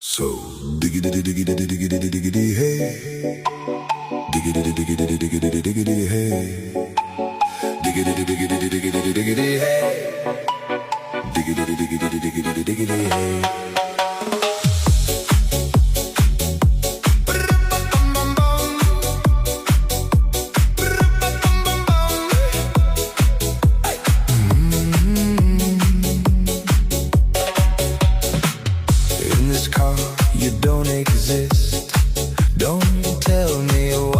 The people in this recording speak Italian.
So diggity diggity diggity diggity hey, diggity diggity diggity diggity hey, diggity diggity diggity diggity hey, diggity diggity diggity diggity hey. You don't exist. Don't tell me why.